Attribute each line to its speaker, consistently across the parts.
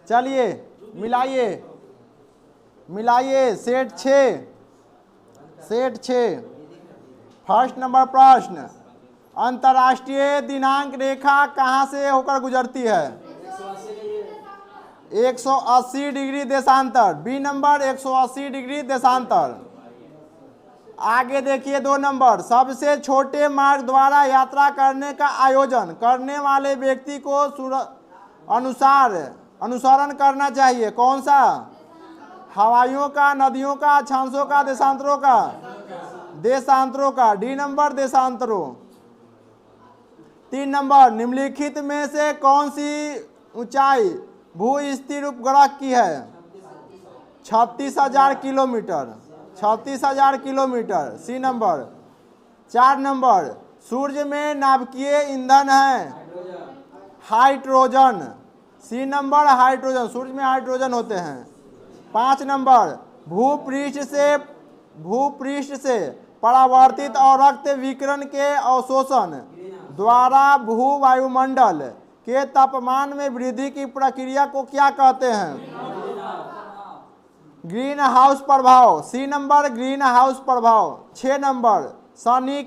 Speaker 1: चलिए मिलाइए मिलाइए। Set 6 first number प्रश्न, अंतर्राष्ट्रीय दिनांक रेखा कहाँ से होकर गुजरती है? 180 डिग्री देशांतर। बी नंबर 180 डिग्री देशांतर। आगे देखिए 2 नंबर, सबसे छोटे मार्ग द्वारा यात्रा करने का आयोजन करने वाले व्यक्ति को अनुसरण करना चाहिए। कौन सा? हवाइयों का, नदियों का, अक्षांशों का, देशांतरों का? देशांतरों का। D number देशांतरों। 3 नंबर, निम्नलिखित में से कौन सी ऊंचाई भू स्थिर उपग्रह की है? 36,000 kilometre. 36,000 kilometre. C number. 4 number, सूर्य में नाभिकीय ईंधन है हाइड्रोजन। C number hydrogen. सूर्य में हाइड्रोजन होते हैं। 5 नंबर, भूपृष्ठ से परावर्तित और रक्त विकिरण के अवशोषण द्वारा भू वायुमंडल के तापमान में वृद्धि की प्रक्रिया को क्या कहते हैं? ग्रीन हाउस प्रभाव। सी नंबर ग्रीन हाउस प्रभाव। 6 नंबर, शनि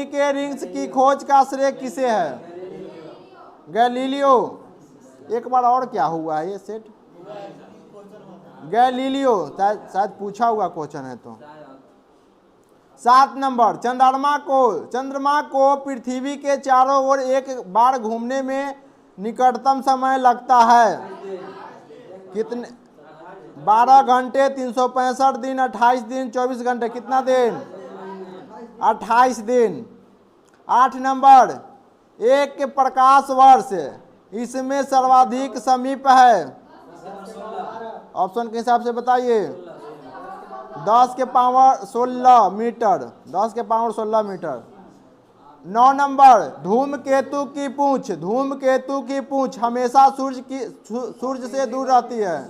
Speaker 1: के रिंग्स की खोज का श्रेय किसे है? गैलीलियो। एक बार और क्या हुआ है ये सेट? गैलीलियो। शायद पूछा हुआ क्वेश्चन है तो। 7 नंबर, चंद्रमा को पृथ्वी के चारों ओर एक बार घूमने में निकटतम समय लगता है कितने? 12 घंटे, 365 दिन, 28 दिन, 24 घंटे। कितना दिन? 28 दिन। 8 नंबर, एक प्रकाश वर्ष इसमें सर्वाधिक समीप है? ऑप्शन के हिसाब से बताइए। 10 के पावर 16 मीटर। 10 के पावर 16 मीटर। 9 नंबर, धूमकेतु की पूंछ हमेशा सूर्य से दूर रहती है।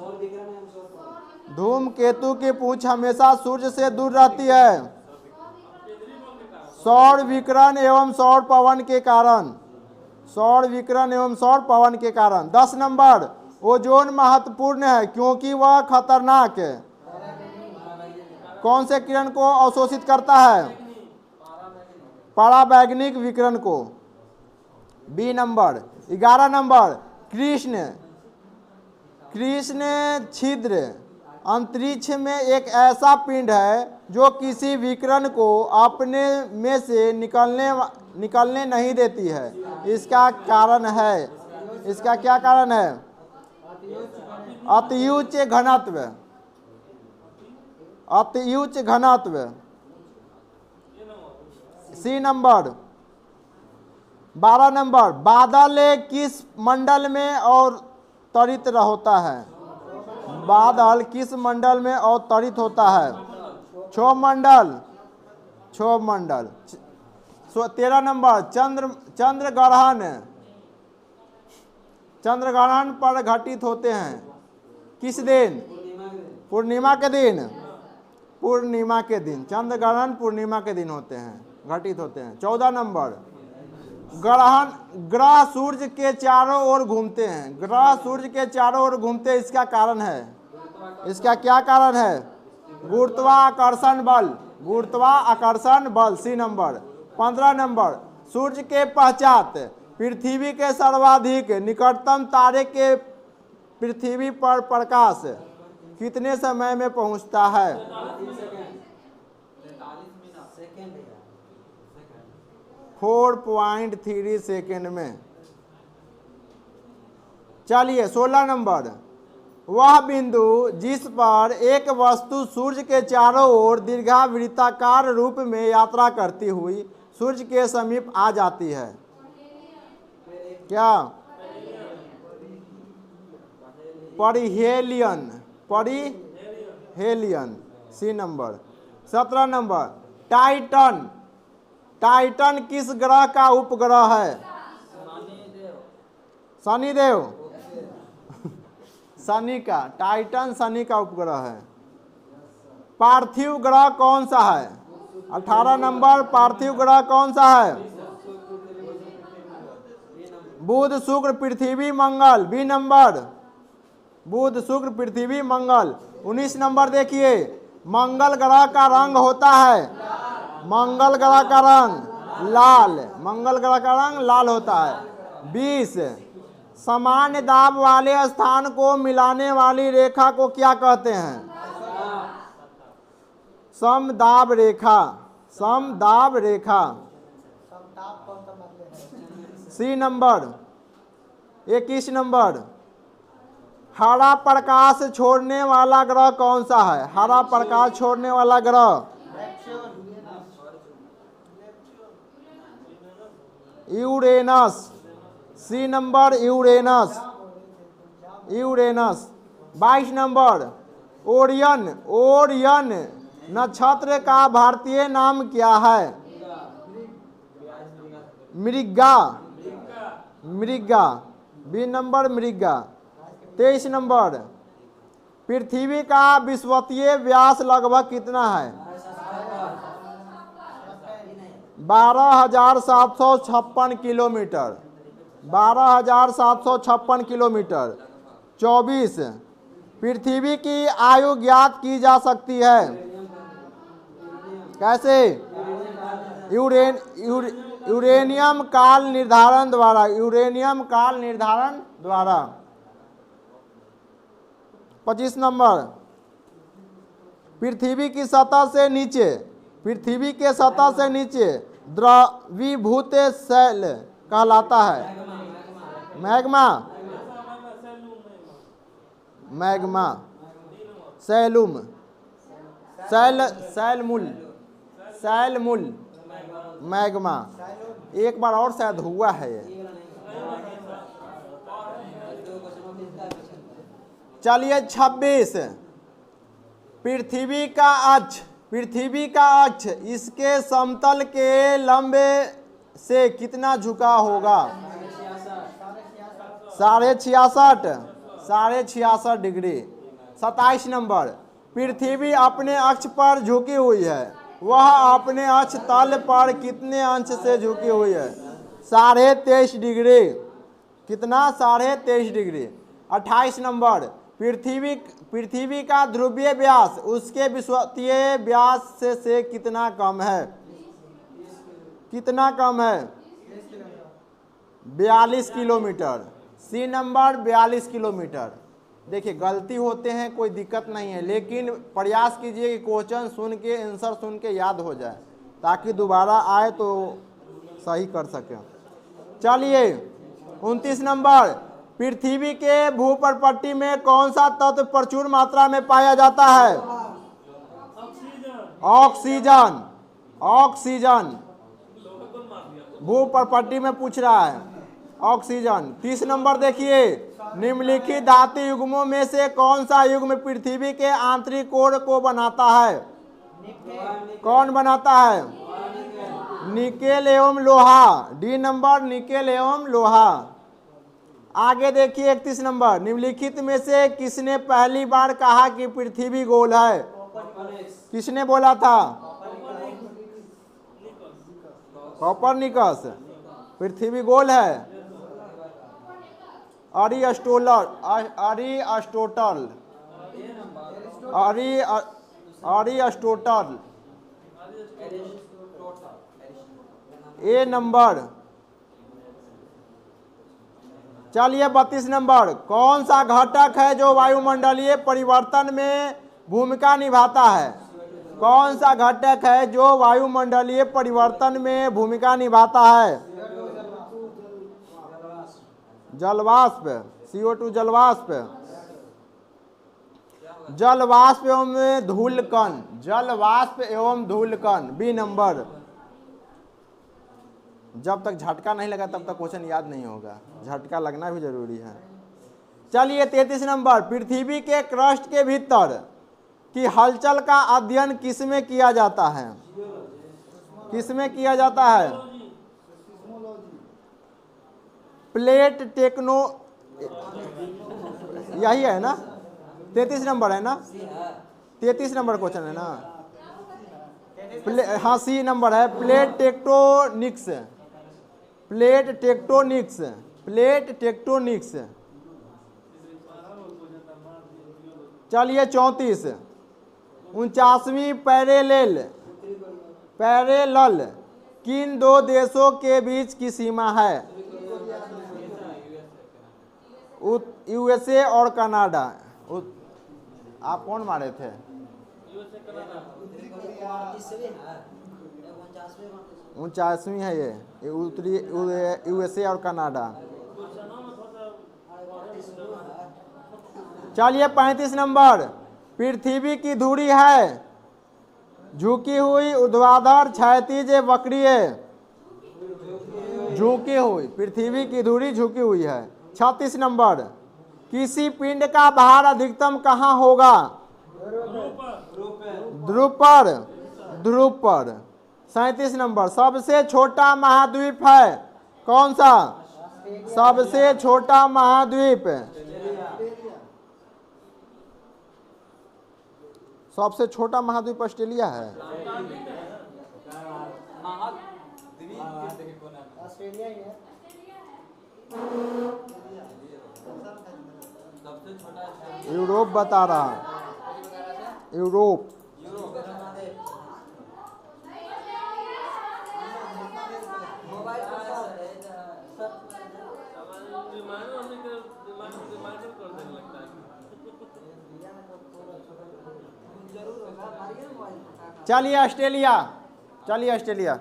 Speaker 1: धूमकेतु की पूंछ हमेशा सूर्य से दूर रहती है सौर विकिरण एवं सौर पवन के कारण। 10 नंबर, ओजोन महत्वपूर्ण है क्योंकि वह खतरनाक है कौन से किरण को अवशोषित करता है? पराबैंगनी विकिरण को। B number. 11 नंबर, कृष्ण छिद्र अंतरिक्ष में एक ऐसा पिंड है जो किसी विकिरण को अपने में से निकलने नहीं देती है। इसका कारण है? इसका क्या कारण है? अतिउच्च घनत्व। सी नंबर। 12 नंबर, बादल किस मंडल में अवतरित होता है? बादल किस मंडल में अवतरित होता है? क्षोभ मंडल। 13 नंबर, चंद्र ग्रहण पर घटित होते हैं किस दिन? पूर्णिमा के दिन। चंद्र ग्रहण पूर्णिमा के दिन होते हैं, घटित होते हैं। 14 नंबर, ग्रह सूर्य के चारों ओर घूमते हैं। इसका कारण है? इसका क्या कारण है? गुरुत्वाकर्षण बल। सी नंबर। 15 नंबर, सूर्य के पश्चात पृथ्वी के सर्वाधिक निकटतम तारे के पृथ्वी पर प्रकाश कितने समय में पहुंचता है? 4.3 सेकेंड में। चलिए 16 नंबर, वह बिंदु जिस पर एक वस्तु सूर्य के चारों ओर दीर्घवृत्ताकार रूप में यात्रा करती हुई सूर्य के समीप आ जाती है क्या? Perihelion. C number. 17 number, Titan किस ग्रह का उपग्रह है? शनिदेव। टाइटन शनि का उपग्रह है। पार्थिव ग्रह कौन सा है? 18 नंबर, पार्थिव ग्रह कौन सा है? बुध शुक्र पृथ्वी मंगल, बी नंबर, बुध शुक्र पृथ्वी मंगल। 19 नंबर देखिए, मंगल ग्रह का रंग होता है, मंगल ग्रह का रंग लाल, मंगल ग्रह का रंग लाल होता है। 20, समान दाब वाले स्थान को मिलाने वाली रेखा को क्या कहते हैं? समदाब रेखा, समदाब रेखा। सी नंबर। 21 नंबर, हरा प्रकाश छोड़ने वाला ग्रह कौन सा है? हरा प्रकाश छोड़ने वाला ग्रह Uranus, C number Uranus, Uranus. 22 number, Orion, Orion नक्षत्र का भारतीय नाम क्या है? Mriga, Mriga, B number Mriga. 23 number, पृथ्वी का विषुवतीय व्यास लगभग कितना है? 12,756 किलोमीटर, 12,756 किलोमीटर। 24, पृथ्वी की आयु ज्ञात की जा सकती है, कैसे? यूरेनियम काल निर्धारण द्वारा, यूरेनियम काल निर्धारण द्वारा। 25 नंबर, पृथ्वी की सतह से नीचे, पृथ्वी के सतह से नीचे द्रवीभूत सेल कहलाता है? मैग्मा, मैग्मा, सैलूम, सैलमूल, सैलमूल, मैग्मा। एक बार और शायद हुआ है ये। चलिए 26, पृथ्वी का अक्ष, पृथ्वी का अक्ष इसके समतल के लंबे से कितना झुका होगा? 66.5, 66.5 डिग्री। 27 नंबर, पृथ्वी अपने अक्ष पर झुकी हुई है, वह अपने अक्ष तल पर कितने अंश से झुकी हुई है? 23.5 डिग्री। कितना? 23.5 डिग्री। 28 नंबर, पृथ्वी का ध्रुवीय व्यास उसके विषुवतीय व्यास से कितना कम है? कितना कम है? 42 किलोमीटर। C number 42 kilometre. देखिए गलती होते हैं, कोई दिक्कत नहीं है, लेकिन प्रयास कीजिए कि क्वेश्चन सुन के आंसर सुन के याद हो जाए, ताकि दोबारा आए तो सही कर सके। चलिए 29 नंबर, पृथ्वी के भूपटपट्टी में कौन सा तत्व प्रचुर मात्रा में पाया जाता है? Oxygen, oxygen. भूपटपट्टी में पूछ रहा है, ऑक्सीजन। 30 नंबर देखिए, निम्नलिखित धातु युग्मों में से कौन सा युग्म पृथ्वी के आंतरिक कोर को बनाता है? कौन बनाता है? निकेल एवं लोहा, डी नंबर, निकेल एवं लोहा। आगे देखिए 31 नंबर, निम्नलिखित में से किसने पहली बार कहा कि पृथ्वी गोल है? किसने बोला था? कोपरनिकस। पृथ्वी गोल है। Aristotle, Aristotle. A number. चलिए 32 नंबर, कौन सा घटक है जो वायुमंडलीय परिवर्तन में भूमिका निभाता है? कौन सा घटक है जो वायुमंडलीय परिवर्तन में भूमिका निभाता है? जलवाष्प, CO2 जलवाष्प, जलवाष्प एवं धूलकण, जलवाष्प एवं धूलकण, बी नंबर। जब तक झटका नहीं लगा तब तक क्वेश्चन याद नहीं होगा, झटका लगना भी जरूरी है। चलिए 33 नंबर, पृथ्वी के क्रस्ट के भीतर की हलचल का अध्ययन किसमें किया जाता है? किसमें किया जाता है? प्लेट टेक्नो, यही है ना? 33 नंबर है ना? 33 नंबर क्वेश्चन है ना? हाँ सी नंबर है, plate tectonics, plate tectonics. Plate tectonics. चलिए 34, 49वीं पैरेलल किन दो देशों के बीच की सीमा है? यूएसए और कनाडा। आप कौन मारे थे? 49वीं है ये उत्तरी यूएसए और कनाडा। चलिए 35 नंबर, पृथ्वी की धुरी है झुकी हुई, ऊर्ध्वाधर, क्षैतिज, वक्रीय। झुकी हुई, पृथ्वी की धुरी झुकी हुई है। 36 नंबर, किसी पिंड का भार अधिकतम कहाँ होगा? ध्रुव पर। ध्रुव पर। 37 नंबर, सबसे छोटा महाद्वीप है कौन सा? सबसे छोटा महाद्वीप। सबसे छोटा महाद्वीप ऑस्ट्रेलिया है। यूरोप बता रहा है, यूरोप। चलिए ऑस्ट्रेलिया। चलिए ऑस्ट्रेलिया।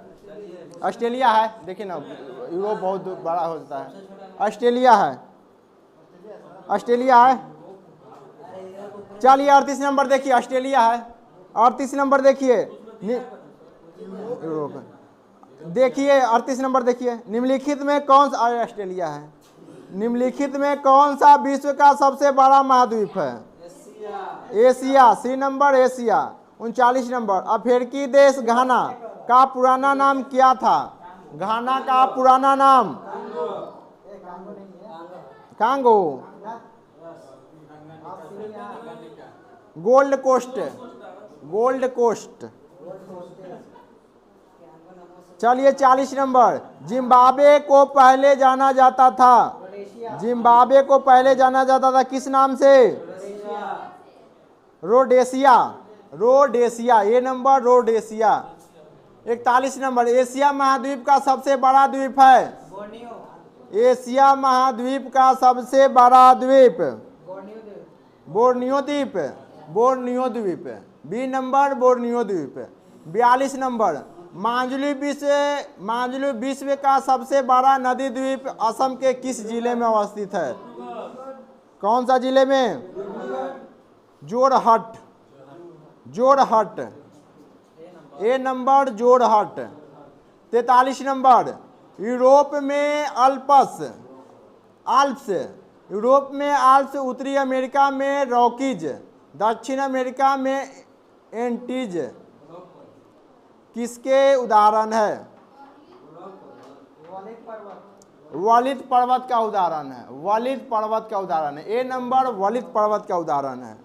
Speaker 1: ऑस्ट्रेलिया है, देखिए ना, यूरोप बहुत बड़ा होता है। ऑस्ट्रेलिया है, ऑस्ट्रेलिया है। चलिए 38 नंबर देखिए, ऑस्ट्रेलिया है। 38 नंबर देखिए, यूरोप देखिए। 38 नंबर देखिए, निम्नलिखित में कौन सा, ऑस्ट्रेलिया है। निम्नलिखित में कौन सा विश्व का सबसे बड़ा महाद्वीप है? Asia. C number, Asia. 39 number, अफ्रीकी देश घाना का पुराना नाम क्या था? घाना का पुराना नाम Congo. Gold Coast. Gold Coast. चलिए 40 नंबर, जिम्बाब्वे को पहले जाना जाता था। जिम्बाब्वे को पहले जाना जाता था किस नाम से? रोडेशिया। रोडेशिया, ये नंबर रोडेशिया। 41 नंबर, एशिया महाद्वीप का सबसे बड़ा द्वीप है? एशिया महाद्वीप का सबसे बड़ा द्वीप बोर्नियो द्वीप। बोर्नियो द्वीप। बी नंबर, बोर्नियो द्वीप। 42 नंबर, माजुली विश्व का सबसे बड़ा नदी द्वीप असम के किस जिले में अवस्थित है? कौन सा जिले में? जोरहट। जोरहट। ए नंबर, जोरहट। 43 नंबर, यूरोप में आल्प्स। यूरोप में आल्प्स, उत्तरी अमेरिका में रॉकीज, दक्षिण अमेरिका में एंटीज किसके उदाहरण है? वलित पर्वत का उदाहरण है। वलित पर्वत का उदाहरण है। ए नंबर, वलित पर्वत का उदाहरण है।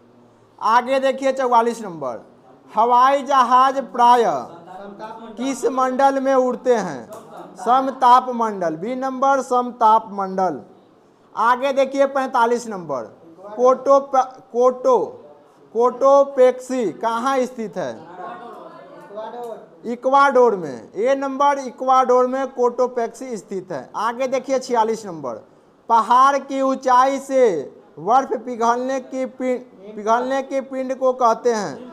Speaker 1: आगे देखिए 44 नंबर, हवाई जहाज प्राय किस मंडल में उड़ते हैं? समताप मंडल। बी नंबर, समताप मंडल। आगे देखिए 45 नंबर, कोटोपेक्सी कहाँ स्थित है? इक्वाडोर में। ए नंबर, इक्वाडोर में कोटोपेक्सी स्थित है। आगे देखिए 46 नंबर, पहाड़ की ऊंचाई से बर्फ पिघलने की पिंड को कहते हैं?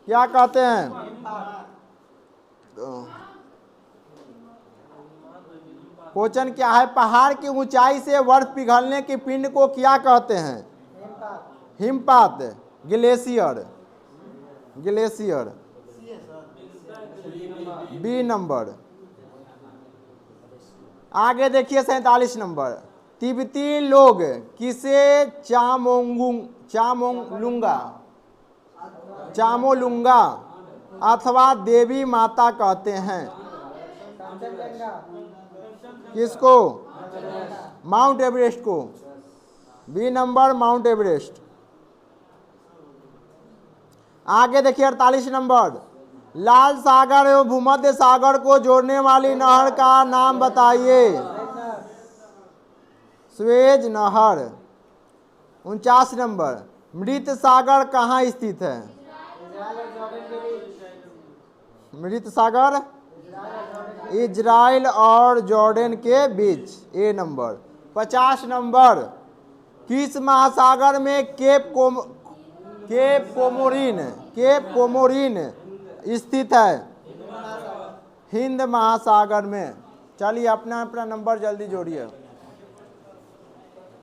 Speaker 1: क्या कहते हैं? क्वेश्चन क्या है? पहाड़ की ऊंचाई से बर्फ पिघलने की पिंड को क्या कहते हैं? हिमपात। ग्लेशियर। ग्लेशियर। B number. आगे देखिए 47 नंबर, तिब्बती लोग किसे चामोलुंगा अथवा देवी माता कहते हैं? किसको? माउंट एवरेस्ट को। B number, Mount Everest. आगे देखिए 48 नंबर, लाल सागर एवं भूमध्य सागर को जोड़ने वाली नहर का नाम बताइए। स्वेज नहर। 49 नंबर, मृत सागर कहाँ स्थित है? मृत सागर इजराइल और जॉर्डन के बीच, ए नंबर। 50 नंबर, किस महासागर में केप कोमोरिन स्थित है? हिंद महासागर में। चलिए अपना अपना नंबर जल्दी जोड़िए।